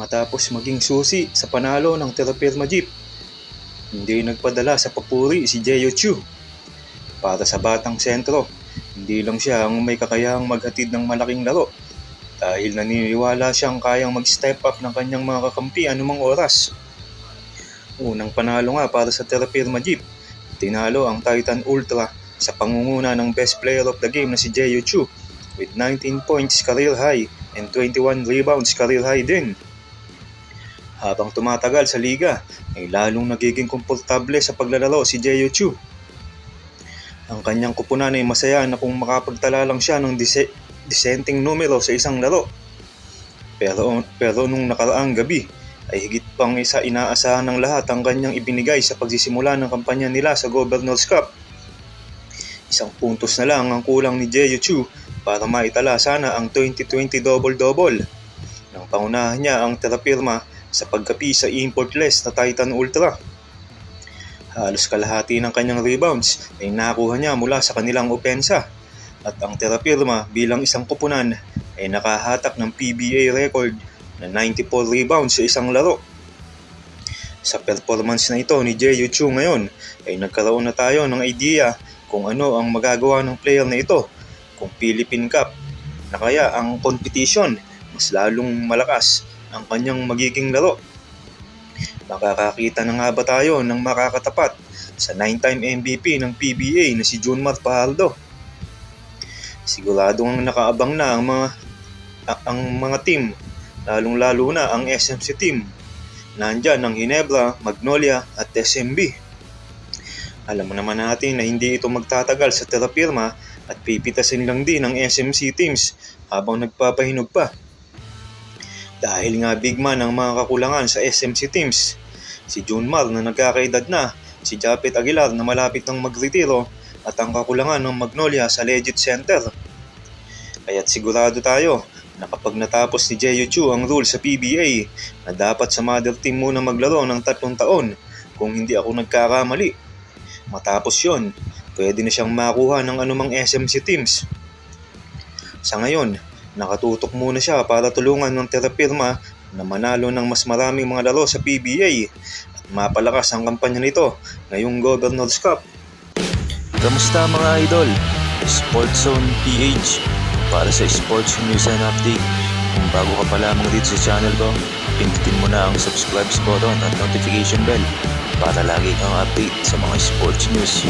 Matapos maging susi sa panalo ng Terrapirma Jeep, hindi nagpadala sa papuri si Jeyo Chu. Para sa batang sentro, hindi lang siya ang may kakayahang maghatid ng malaking laro dahil naniniwala siyang kayang mag-step up ng kanyang mga kakampi anumang oras. Unang panalo nga para sa Terrapirma Jeep, tinalo ang Titan Ultra sa pangunguna ng best player of the game na si Jeyo Chu with 19 points career high and 21 rebounds career high din. Habang tumatagal sa liga, ay lalong nagiging komportable sa paglalaro si Jeyo Chu. Ang kanyang kupunan ay masaya na kung makapagtala lang siya ng disenteng numero sa isang laro. Pero nung nakaraang gabi, ay higit pang inaasahan ng lahat ang kanyang ibinigay sa pagsisimula ng kampanya nila sa Governor's Cup. Isang puntos na lang ang kulang ni Jeyo Chu para maitala sana ang 2020 double-double. Nang pangunahan niya ang Terrapirma sa pagkapi sa importless na Titan Ultra. Halos kalahati ng kanyang rebounds ay nakuha niya mula sa kanilang opensa at ang Terrapirma bilang isang kupunan ay nakahatak ng PBA record na 94 rebounds sa isang laro. Sa performance na ito ni Jeyo Chu ngayon ay nagkaroon na tayo ng idea kung ano ang magagawa ng player na ito kung Philippine Cup na kaya ang competition mas lalong malakas ang kanyang magiging laro. Makakakita na nga ba tayo ng makakatapat sa 9-time MVP ng PBA na si Junmar Fajardo? Siguradong nakaabang na ang mga team, lalong-lalo na ang SMC team. Nandyan ang Ginebra, Magnolia at SMB. Alam naman natin na hindi ito magtatagal sa Terrapirma at pipitasin lang din ng SMC teams habang nagpapahinog pa. Dahil nga big man ang mga kakulangan sa SMC teams, si Junmar na nagkakaedad na, si Japet Aguilar na malapit ng magretiro at ang kakulangan ng Magnolia sa legit center. Kaya't sigurado tayo na kapag natapos ni Jeyo Chu ang rule sa PBA na dapat sa mother team muna maglaro ng 3 taon kung hindi ako nagkakamali. Matapos yon, pwede na siyang makuha ng anumang SMC teams. Sa ngayon, nakatutok muna siya para tulungan ng Terrapirma na manalo ng mas maraming mga laro sa PBA at mapalakas ang kampanya nito ngayong Governor's Cup. Kamusta mga idol? Sports Zone PH para sa sports news and update. Kung bago ka pa lamang dito sa channel ko, pindutin mo na ang subscribe button at notification bell para lagi kang update sa mga sports news.